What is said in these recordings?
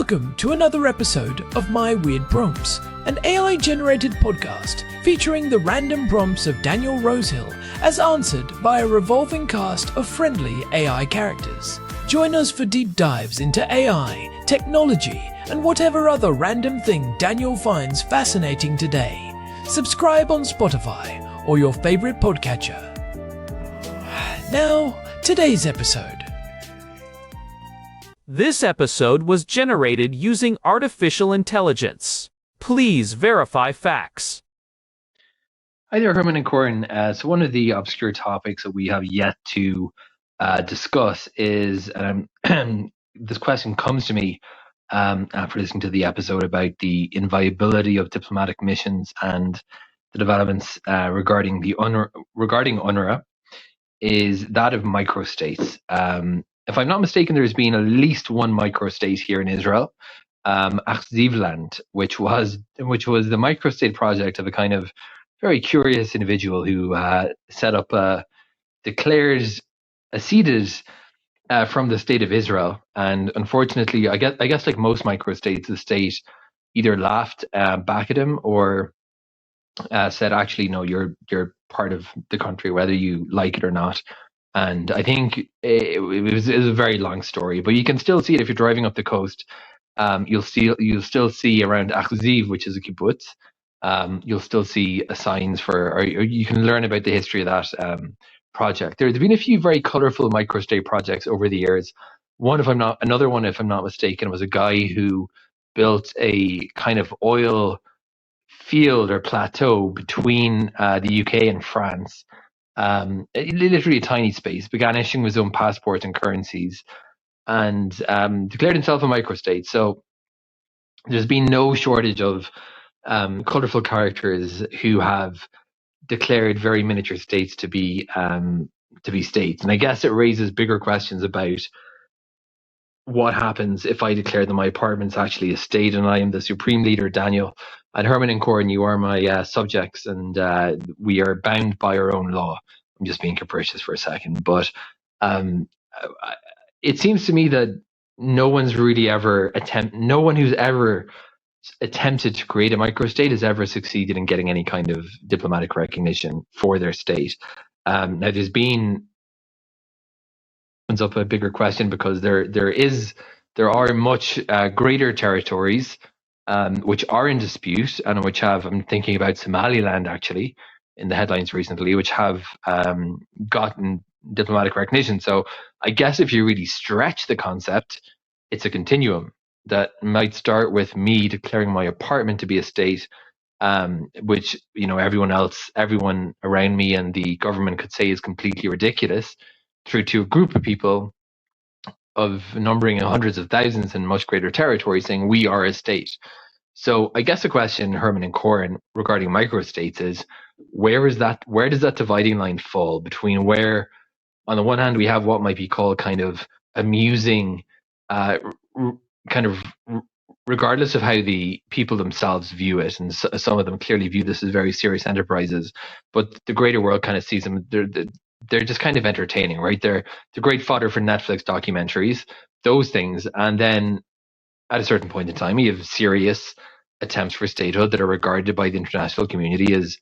Welcome to another episode of My Weird Prompts, an AI-generated podcast featuring the random prompts of Daniel Rosehill as answered by a revolving cast of friendly AI characters. Join us for deep dives into AI, technology, and whatever other random thing Daniel finds fascinating today. Subscribe on Spotify or your favorite podcatcher. Now, today's episode. This episode was generated using artificial intelligence. Please verify facts. Hi there, Herman and Corn. So one of the obscure topics that we have yet to discuss is, this question comes to me after listening to the episode about the inviolability of diplomatic missions and the developments regarding UNRWA, is that of microstates. If I'm not mistaken, there's been at least one microstate here in Israel, Akhzivland, which was the microstate project of a kind of very curious individual who acceded from the state of Israel. And unfortunately, I guess like most microstates, the state either laughed back at him or said, actually, no, you're part of the country, whether you like it or not. And I think it was a very long story, but you can still see it if you're driving up the coast. You'll still see around Akhziv, which is a kibbutz. You'll still see signs or you can learn about the history of that project. There's been a few very colorful microstate projects over the years. Another one, if I'm not mistaken, was a guy who built a kind of oil field or plateau between the UK and France. Literally a tiny space, began issuing his own passports and currencies, and declared himself a microstate. So there's been no shortage of colorful characters who have declared very miniature states to be states. And I guess it raises bigger questions about what happens if I declare that my apartment's actually a state and I am the supreme leader, Daniel. And Herman and Corn, you are my subjects, and we are bound by our own law. I'm just being capricious for a second, but it seems to me that no one who's ever attempted to create a microstate has ever succeeded in getting any kind of diplomatic recognition for their state. Now, opens up a bigger question because there are much greater territories which are in dispute and which have, I'm thinking about Somaliland actually in the headlines recently, which have gotten diplomatic recognition. So I guess if you really stretch the concept, it's a continuum that might start with me declaring my apartment to be a state, which, everyone around me and the government could say is completely ridiculous, through to a group of people of numbering in hundreds of thousands in much greater territories saying we are a state. So I guess the question, Herman and Corn, regarding microstates is, where does that dividing line fall between where, on the one hand, we have what might be called kind of amusing, regardless of how the people themselves view it, and some of them clearly view this as very serious enterprises, but the greater world kind of sees them, they're just kind of entertaining, right? They're great fodder for Netflix documentaries, those things. And then at a certain point in time, you have serious attempts for statehood that are regarded by the international community as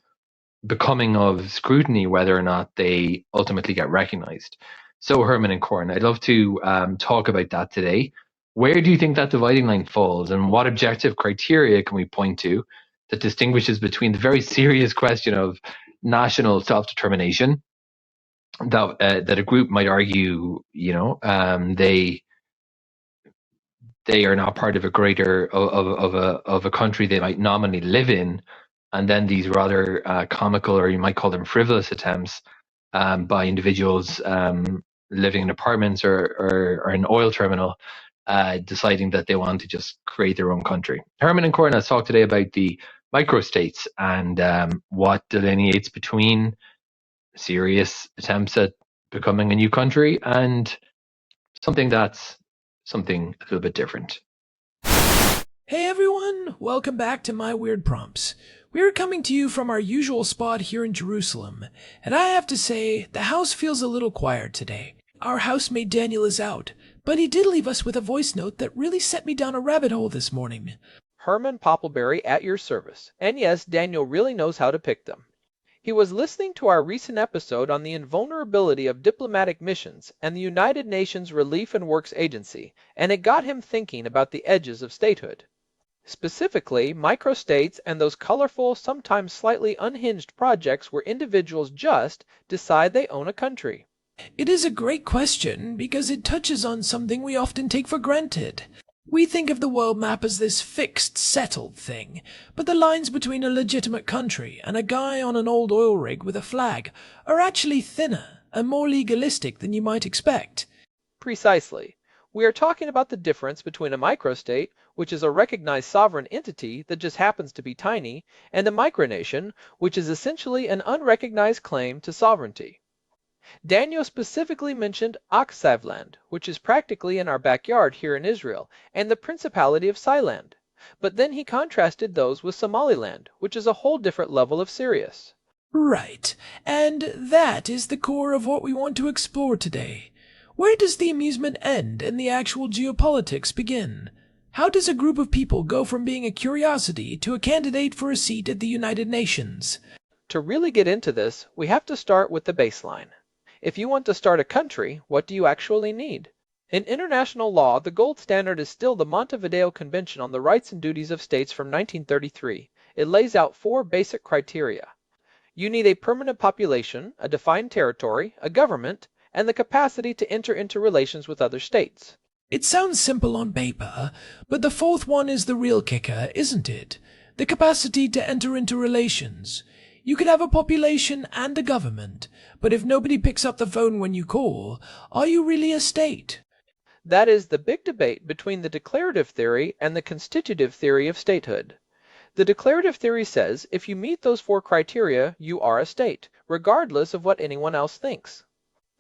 becoming of scrutiny, whether or not they ultimately get recognized. So, Herman and Corn, I'd love to talk about that today. Where do you think that dividing line falls, and what objective criteria can we point to that distinguishes between the very serious question of national self-determination that a group might argue, they are not part of a greater of a country they might nominally live in, and then these rather comical, or you might call them frivolous, attempts by individuals living in apartments or an oil terminal, deciding that they want to just create their own country. Herman and Corn, let's talk today about the microstates and what delineates between serious attempts at becoming a new country and something a little bit different. Hey everyone, welcome back to My Weird Prompts. We are coming to you from our usual spot here in Jerusalem, and I have to say, the house feels a little quiet today. Our housemate Daniel is out, but he did leave us with a voice note that really set me down a rabbit hole this morning. Herman Poppleberry at your service. And yes, Daniel really knows how to pick them. He was listening to our recent episode on the invulnerability of diplomatic missions and the United Nations Relief and Works Agency, and it got him thinking about the edges of statehood. Specifically, microstates and those colorful, sometimes slightly unhinged projects where individuals just decide they own a country. It is a great question because it touches on something we often take for granted. We think of the world map as this fixed, settled thing, but the lines between a legitimate country and a guy on an old oil rig with a flag are actually thinner and more legalistic than you might expect. Precisely. We are talking about the difference between a microstate, which is a recognized sovereign entity that just happens to be tiny, and a micronation, which is essentially an unrecognized claim to sovereignty. Daniel specifically mentioned Akhzivland, which is practically in our backyard here in Israel, and the Principality of Sealand. But then he contrasted those with Somaliland, which is a whole different level of serious. Right, and that is the core of what we want to explore today. Where does the amusement end and the actual geopolitics begin? How does a group of people go from being a curiosity to a candidate for a seat at the United Nations? To really get into this, we have to start with the baseline. If you want to start a country, what do you actually need? In international law, the gold standard is still the Montevideo Convention on the Rights and Duties of States from 1933. It lays out 4 basic criteria. You need a permanent population, a defined territory, a government, and the capacity to enter into relations with other states. It sounds simple on paper, but the fourth one is the real kicker, isn't it? The capacity to enter into relations. You could have a population and a government, but if nobody picks up the phone when you call, are you really a state? That is the big debate between the declarative theory and the constitutive theory of statehood. The declarative theory says if you meet those 4 criteria, you are a state, regardless of what anyone else thinks.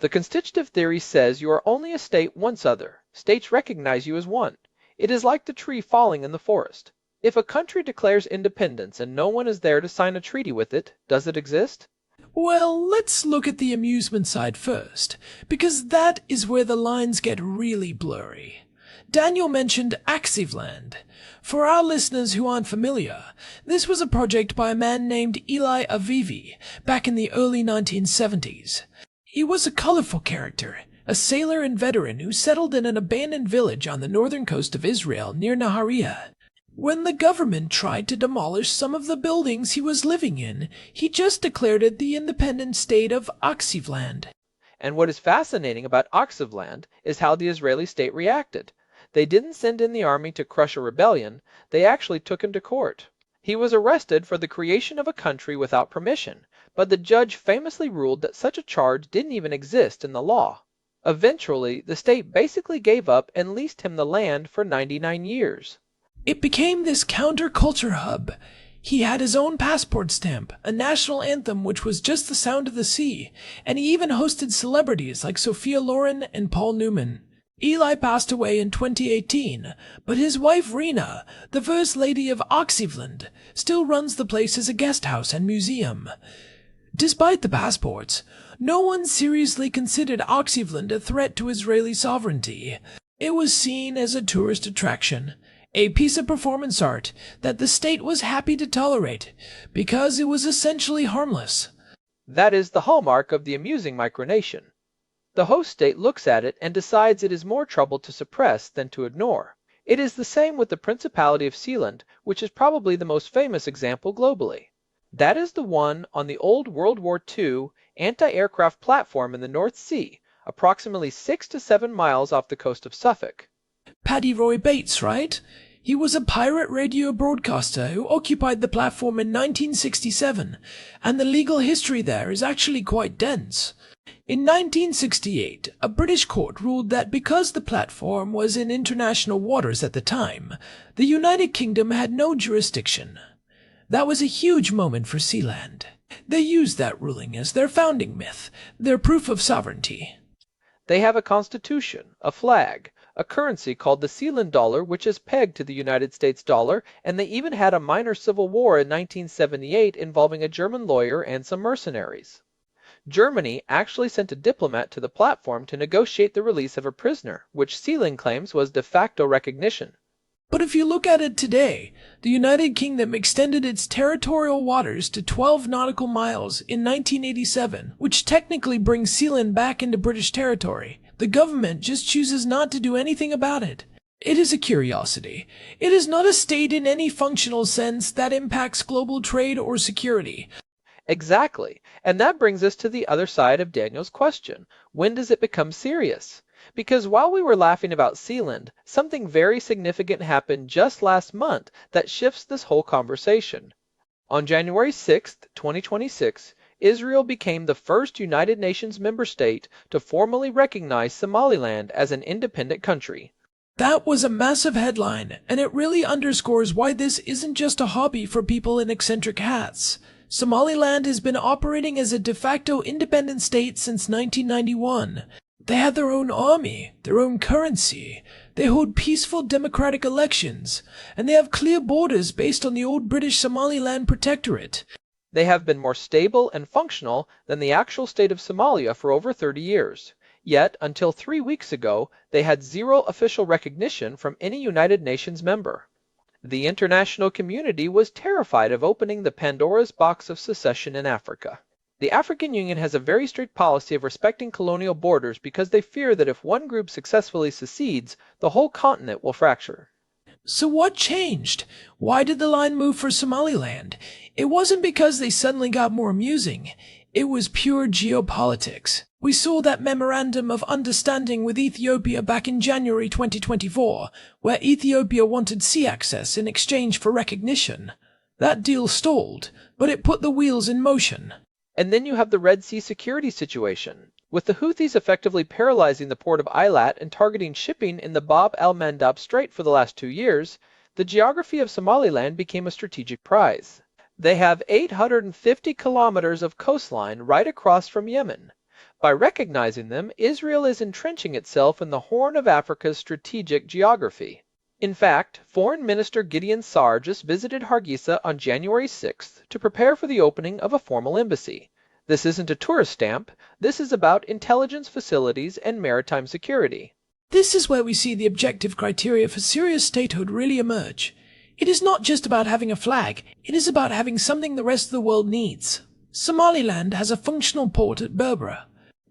The constitutive theory says you are only a state once other. States recognize you as one. It is like the tree falling in the forest. If a country declares independence and no one is there to sign a treaty with it, does it exist? Well, let's look at the amusement side first, because that is where the lines get really blurry. Daniel mentioned Akhzivland. For our listeners who aren't familiar, this was a project by a man named Eli Avivi back in the early 1970s. He was a colorful character, a sailor and veteran who settled in an abandoned village on the northern coast of Israel near Nahariya. When the government tried to demolish some of the buildings he was living in, he just declared it the independent state of Akhzivland. And what is fascinating about Akhzivland is how the Israeli state reacted. They didn't send in the army to crush a rebellion, they actually took him to court. He was arrested for the creation of a country without permission, but the judge famously ruled that such a charge didn't even exist in the law. Eventually, the state basically gave up and leased him the land for 99 years. It became this counterculture hub. He had his own passport stamp, a national anthem which was just the sound of the sea, and he even hosted celebrities like Sophia Loren and Paul Newman. Eli passed away in 2018, but his wife Rena, the First Lady of Akhzivland, still runs the place as a guest house and museum. Despite the passports, no one seriously considered Akhzivland a threat to Israeli sovereignty. It was seen as a tourist attraction, a piece of performance art that the state was happy to tolerate because it was essentially harmless. That is the hallmark of the amusing micronation. The host state looks at it and decides it is more trouble to suppress than to ignore. It is the same with the Principality of Sealand, which is probably the most famous example globally. That is the one on the old World War II anti-aircraft platform in the North Sea, approximately 6 to 7 miles off the coast of Suffolk. Paddy Roy Bates, right? He was a pirate radio broadcaster who occupied the platform in 1967, and the legal history there is actually quite dense. In 1968, a British court ruled that because the platform was in international waters at the time, the United Kingdom had no jurisdiction. That was a huge moment for Sealand. They used that ruling as their founding myth, their proof of sovereignty. They have a constitution, a flag, a currency called the Sealand dollar, which is pegged to the United States dollar, and they even had a minor civil war in 1978 involving a German lawyer and some mercenaries. Germany actually sent a diplomat to the platform to negotiate the release of a prisoner, which Sealand claims was de facto recognition. But if you look at it today, the United Kingdom extended its territorial waters to 12 nautical miles in 1987, which technically brings Sealand back into British territory. The government just chooses not to do anything about it. It is a curiosity. It is not a state in any functional sense that impacts global trade or security. Exactly. And that brings us to the other side of Daniel's question. When does it become serious? Because while we were laughing about Sealand, something very significant happened just last month that shifts this whole conversation. On January 6, 2026, Israel became the first United Nations member state to formally recognize Somaliland as an independent country. That was a massive headline, and it really underscores why this isn't just a hobby for people in eccentric hats. Somaliland has been operating as a de facto independent state since 1991. They have their own army, their own currency, they hold peaceful democratic elections, and they have clear borders based on the old British Somaliland Protectorate. They have been more stable and functional than the actual state of Somalia for over 30 years. Yet, until 3 weeks ago, they had zero official recognition from any United Nations member. The international community was terrified of opening the Pandora's box of secession in Africa. The African Union has a very strict policy of respecting colonial borders because they fear that if one group successfully secedes, the whole continent will fracture. So what changed? Why did the line move for Somaliland? It wasn't because they suddenly got more amusing. It was pure geopolitics. We saw that memorandum of understanding with Ethiopia back in January 2024, where Ethiopia wanted sea access in exchange for recognition. That deal stalled, but it put the wheels in motion. And then you have the Red Sea security situation. With the Houthis effectively paralyzing the port of Eilat and targeting shipping in the Bab el-Mandab Strait for the last 2 years, the geography of Somaliland became a strategic prize. They have 850 kilometers of coastline right across from Yemen. By recognizing them, Israel is entrenching itself in the Horn of Africa's strategic geography. In fact, Foreign Minister Gideon Saar just visited Hargeisa on January 6th to prepare for the opening of a formal embassy. This isn't a tourist stamp, this is about intelligence facilities and maritime security. This is where we see the objective criteria for serious statehood really emerge. It is not just about having a flag, it is about having something the rest of the world needs. Somaliland has a functional port at Berbera.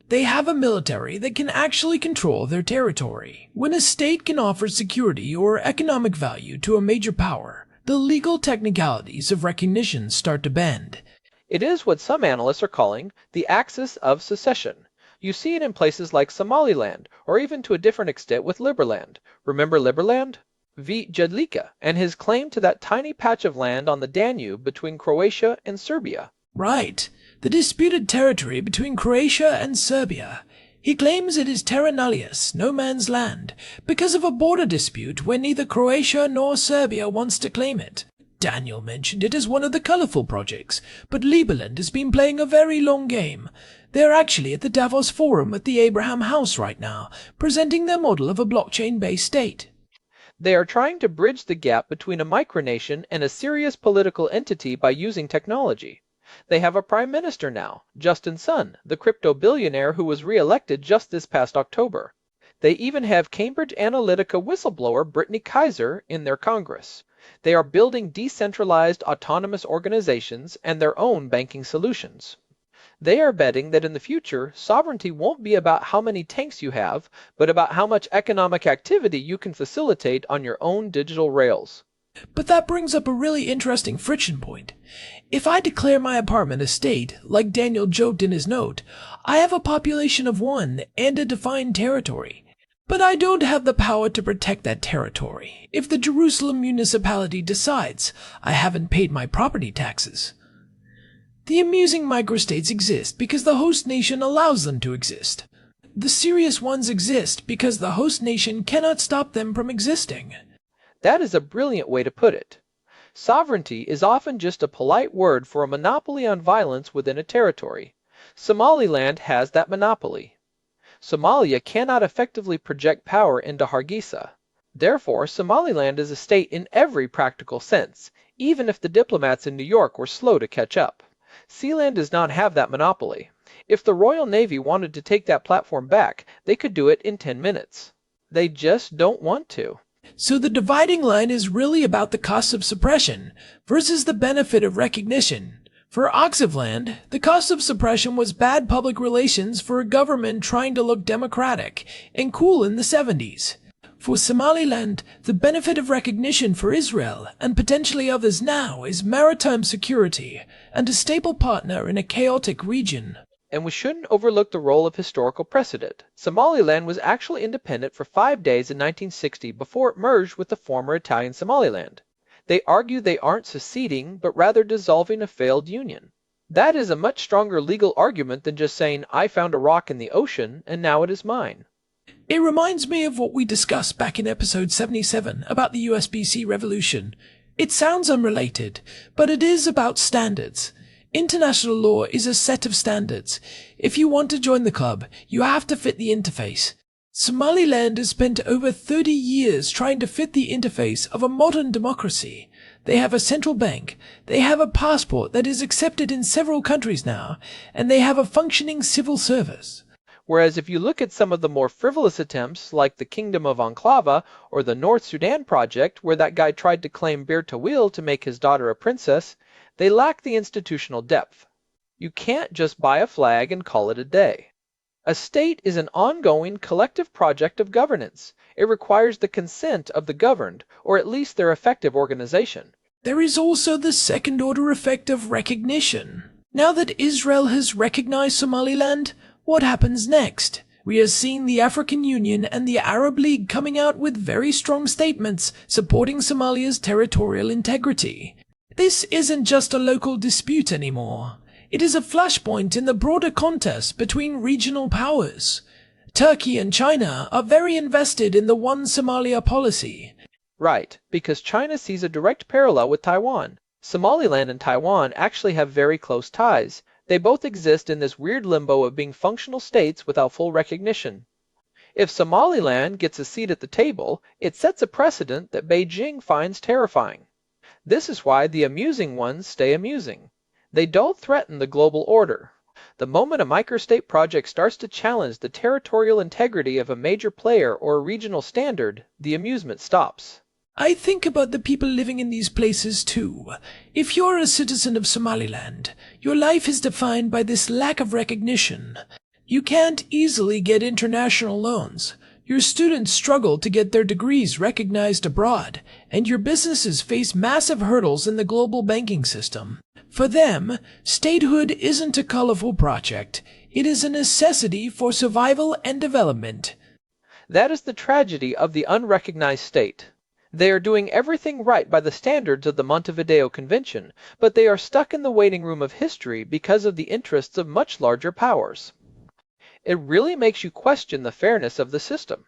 They have a military that can actually control their territory. When a state can offer security or economic value to a major power, the legal technicalities of recognition start to bend. It is what some analysts are calling the axis of secession. You see it in places like Somaliland, or even to a different extent with Liberland. Remember Liberland? V. Jedlicka and his claim to that tiny patch of land on the Danube between Croatia and Serbia. Right. The disputed territory between Croatia and Serbia. He claims it is terra nullius, no man's land, because of a border dispute where neither Croatia nor Serbia wants to claim it. Daniel mentioned it as one of the colorful projects, but Liberland has been playing a very long game. They're actually at the Davos Forum at the Abraham House right now, presenting their model of a blockchain-based state. They are trying to bridge the gap between a micronation and a serious political entity by using technology. They have a prime minister now, Justin Sun, the crypto billionaire who was re-elected just this past October. They even have Cambridge Analytica whistleblower Brittany Kaiser in their Congress. They are building decentralized autonomous organizations and their own banking solutions. They are betting that in the future, sovereignty won't be about how many tanks you have, but about how much economic activity you can facilitate on your own digital rails. But that brings up a really interesting friction point. If I declare my apartment a state, like Daniel joked in his note, I have a population of 1 and a defined territory. But I don't have the power to protect that territory if the Jerusalem municipality decides I haven't paid my property taxes. The amusing microstates exist because the host nation allows them to exist. The serious ones exist because the host nation cannot stop them from existing. That is a brilliant way to put it. Sovereignty is often just a polite word for a monopoly on violence within a territory. Somaliland has that monopoly. Somalia cannot effectively project power into Hargeisa. Therefore, Somaliland is a state in every practical sense, even if the diplomats in New York were slow to catch up. Sealand does not have that monopoly. If the Royal Navy wanted to take that platform back, they could do it in 10 minutes. They just don't want to. So the dividing line is really about the cost of suppression versus the benefit of recognition. For Akhzivland, the cost of suppression was bad public relations for a government trying to look democratic and cool in the 70s. For Somaliland, the benefit of recognition for Israel, and potentially others now, is maritime security and a stable partner in a chaotic region. And we shouldn't overlook the role of historical precedent. Somaliland was actually independent for 5 days in 1960 before it merged with the former Italian Somaliland. They argue they aren't seceding, but rather dissolving a failed union. That is a much stronger legal argument than just saying, I found a rock in the ocean and now it is mine. It reminds me of what we discussed back in episode 77 about the USB-C revolution. It sounds unrelated, but it is about standards. International law is a set of standards. If you want to join the club, you have to fit the interface. Somaliland has spent over 30 years trying to fit the interface of a modern democracy. They have a central bank, they have a passport that is accepted in several countries now, and they have a functioning civil service. Whereas if you look at some of the more frivolous attempts, like the Kingdom of Enclave or the North Sudan project, where that guy tried to claim Bir Tawil to make his daughter a princess, they lack the institutional depth. You can't just buy a flag and call it a day. A state is an ongoing collective project of governance. It requires the consent of the governed, or at least their effective organization. There is also the second-order effect of recognition. Now that Israel has recognized Somaliland, what happens next? We are seeing the African Union and the Arab League coming out with very strong statements supporting Somalia's territorial integrity. This isn't just a local dispute anymore. It is a flashpoint in the broader contest between regional powers. Turkey and China are very invested in the One Somalia policy. Right, because China sees a direct parallel with Taiwan. Somaliland and Taiwan actually have very close ties. They both exist in this weird limbo of being functional states without full recognition. If Somaliland gets a seat at the table, it sets a precedent that Beijing finds terrifying. This is why the amusing ones stay amusing. They don't threaten the global order. The moment a microstate project starts to challenge the territorial integrity of a major player or a regional standard, the amusement stops. I think about the people living in these places too. If you're a citizen of Somaliland, your life is defined by this lack of recognition. You can't easily get international loans. Your students struggle to get their degrees recognized abroad, and your businesses face massive hurdles in the global banking system. For them, statehood isn't a colorful project. It is a necessity for survival and development. That is the tragedy of the unrecognized state. They are doing everything right by the standards of the Montevideo Convention, but they are stuck in the waiting room of history because of the interests of much larger powers. It really makes you question the fairness of the system.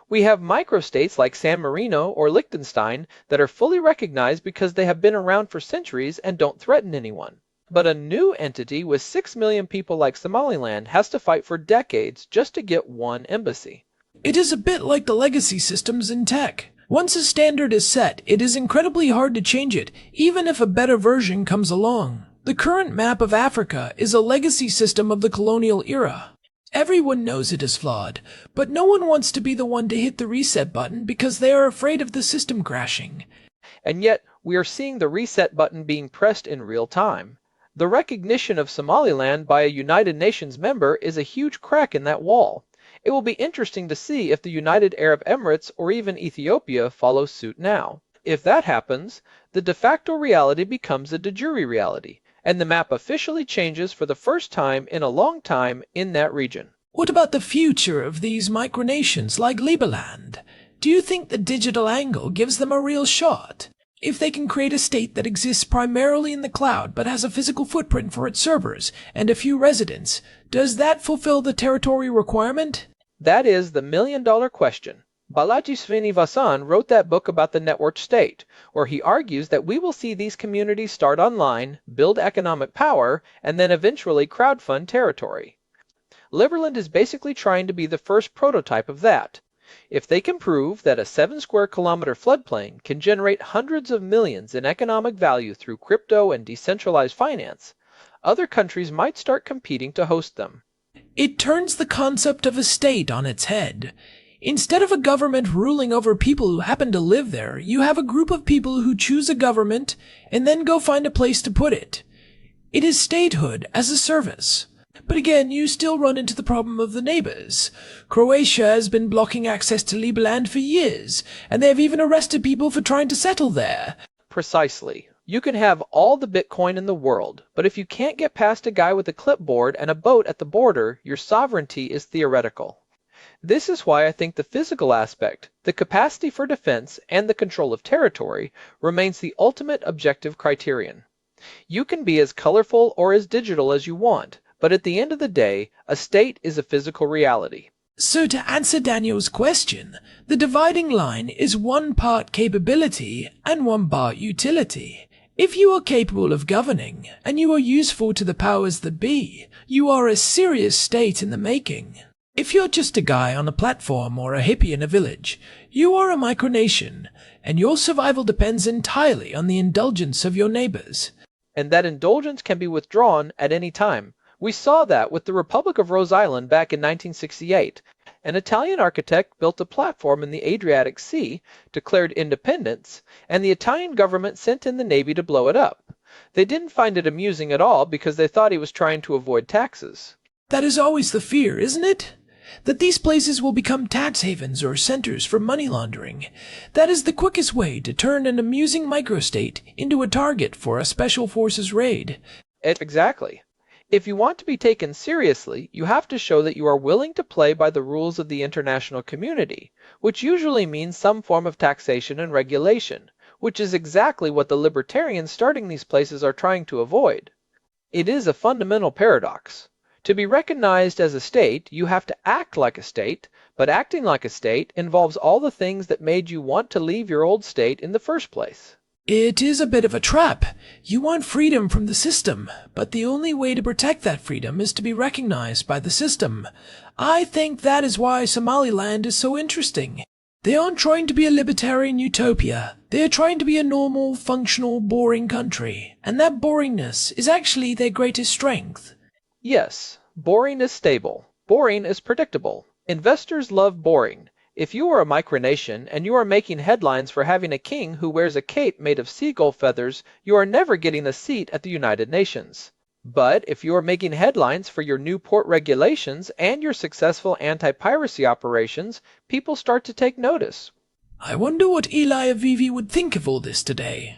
We have microstates like San Marino or Liechtenstein that are fully recognized because they have been around for centuries and don't threaten anyone. But a new entity with 6 million people like Somaliland has to fight for decades just to get one embassy. It is a bit like the legacy systems in tech. Once a standard is set, it is incredibly hard to change it, even if a better version comes along. The current map of Africa is a legacy system of the colonial era. Everyone knows it is flawed, but no one wants to be the one to hit the reset button because they are afraid of the system crashing. And yet, we are seeing the reset button being pressed in real time. The recognition of Somaliland by a United Nations member is a huge crack in that wall. It will be interesting to see if the United Arab Emirates or even Ethiopia follow suit now. If that happens, the de facto reality becomes a de jure reality, and the map officially changes for the first time in a long time in that region. What about the future of these micronations like Liberland? Do you think the digital angle gives them a real shot? If they can create a state that exists primarily in the cloud but has a physical footprint for its servers and a few residents, does that fulfill the territory requirement? That is the million-dollar question. Balaji Srinivasan wrote that book about the networked state, where he argues that we will see these communities start online, build economic power, and then eventually crowdfund territory. Liberland is basically trying to be the first prototype of that. If they can prove that a 7-square-kilometer floodplain can generate hundreds of millions in economic value through crypto and decentralized finance, other countries might start competing to host them. It turns the concept of a state on its head. Instead of a government ruling over people who happen to live there, you have a group of people who choose a government and then go find a place to put it. It is statehood as a service. But again, you still run into the problem of the neighbors. Croatia has been blocking access to Liberland for years, and they have even arrested people for trying to settle there. Precisely. You can have all the Bitcoin in the world, but if you can't get past a guy with a clipboard and a boat at the border, your sovereignty is theoretical. This is why I think the physical aspect, the capacity for defense, and the control of territory remains the ultimate objective criterion. You can be as colorful or as digital as you want, but at the end of the day, a state is a physical reality. So to answer Daniel's question, the dividing line is one part capability and one part utility. If you are capable of governing, and you are useful to the powers that be, you are a serious state in the making. If you're just a guy on a platform or a hippie in a village, you are a micronation, and your survival depends entirely on the indulgence of your neighbors. And that indulgence can be withdrawn at any time. We saw that with the Republic of Rhode Island back in 1968. An Italian architect built a platform in the Adriatic Sea, declared independence, and the Italian government sent in the Navy to blow it up. They didn't find it amusing at all because they thought he was trying to avoid taxes. That is always the fear, isn't it? That these places will become tax havens or centers for money laundering. That is the quickest way to turn an amusing microstate into a target for a special forces raid. Exactly. If you want to be taken seriously, you have to show that you are willing to play by the rules of the international community, which usually means some form of taxation and regulation, which is exactly what the libertarians starting these places are trying to avoid. It is a fundamental paradox. To be recognized as a state, you have to act like a state, but acting like a state involves all the things that made you want to leave your old state in the first place. It is a bit of a trap. You want freedom from the system, but the only way to protect that freedom is to be recognized by the system. I think that is why Somaliland is so interesting. They aren't trying to be a libertarian utopia. They are trying to be a normal, functional, boring country, and that boringness is actually their greatest strength. Yes, boring is stable. Boring is predictable. Investors love boring. If you are a micronation and you are making headlines for having a king who wears a cape made of seagull feathers, you are never getting a seat at the United Nations. But if you are making headlines for your new port regulations and your successful anti-piracy operations, people start to take notice. I wonder what Eli Avivi would think of all this today.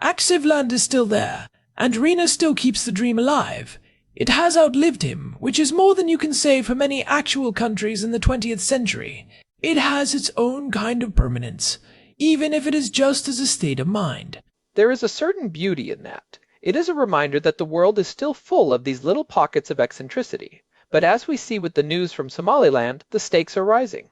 Akhzivland is still there, and Rena still keeps the dream alive. It has outlived him, which is more than you can say for many actual countries in the 20th century. It has its own kind of permanence, even if it is just as a state of mind. There is a certain beauty in that. It is a reminder that the world is still full of these little pockets of eccentricity. But as we see with the news from Somaliland, the stakes are rising.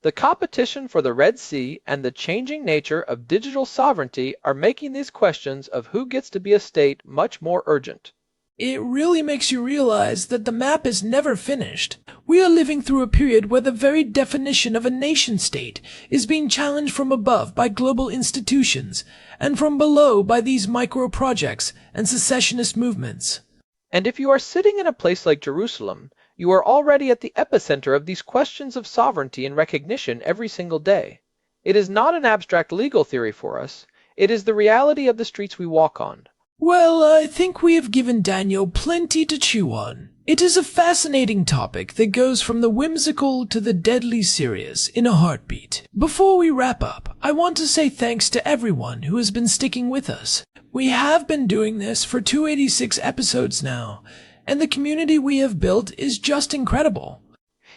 The competition for the Red Sea and the changing nature of digital sovereignty are making these questions of who gets to be a state much more urgent. It really makes you realize that the map is never finished. We are living through a period where the very definition of a nation-state is being challenged from above by global institutions, and from below by these micro-projects and secessionist movements. And if you are sitting in a place like Jerusalem, you are already at the epicenter of these questions of sovereignty and recognition every single day. It is not an abstract legal theory for us. It is the reality of the streets we walk on. Well, I think we have given Daniel plenty to chew on. It is a fascinating topic that goes from the whimsical to the deadly serious in a heartbeat. Before we wrap up, I want to say thanks to everyone who has been sticking with us. We have been doing this for 286 episodes now, and the community we have built is just incredible.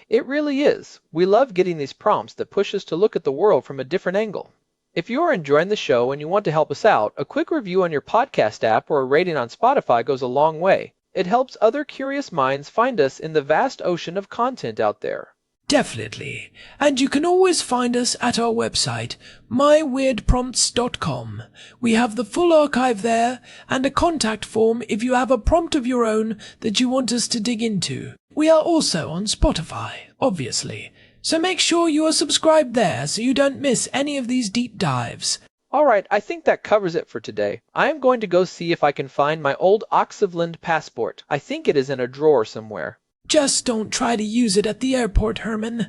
It really is. We love getting these prompts that push us to look at the world from a different angle. If you are enjoying the show and you want to help us out, a quick review on your podcast app or a rating on Spotify goes a long way. It helps other curious minds find us in the vast ocean of content out there. Definitely. And you can always find us at our website, myweirdprompts.com. We have the full archive there and a contact form if you have a prompt of your own that you want us to dig into. We are also on Spotify, obviously. So make sure you are subscribed there so you don't miss any of these deep dives. Alright, I think that covers it for today. I am going to go see if I can find my old Akhzivland passport. I think it is in a drawer somewhere. Just don't try to use it at the airport, Herman.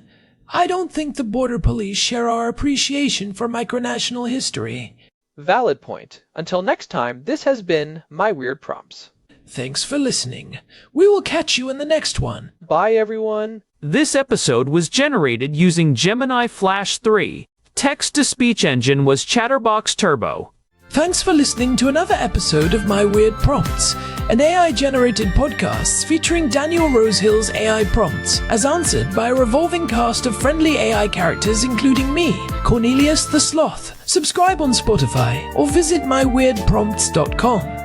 I don't think the border police share our appreciation for micronational history. Valid point. Until next time, this has been My Weird Prompts. Thanks for listening. We will catch you in the next one. Bye, everyone. This episode was generated using Gemini Flash 3. Text-to-speech engine was Chatterbox Turbo. Thanks for listening to another episode of My Weird Prompts, an AI-generated podcast featuring Daniel Rosehill's AI prompts, as answered by a revolving cast of friendly AI characters including me, Cornelius the Sloth. Subscribe on Spotify or visit myweirdprompts.com.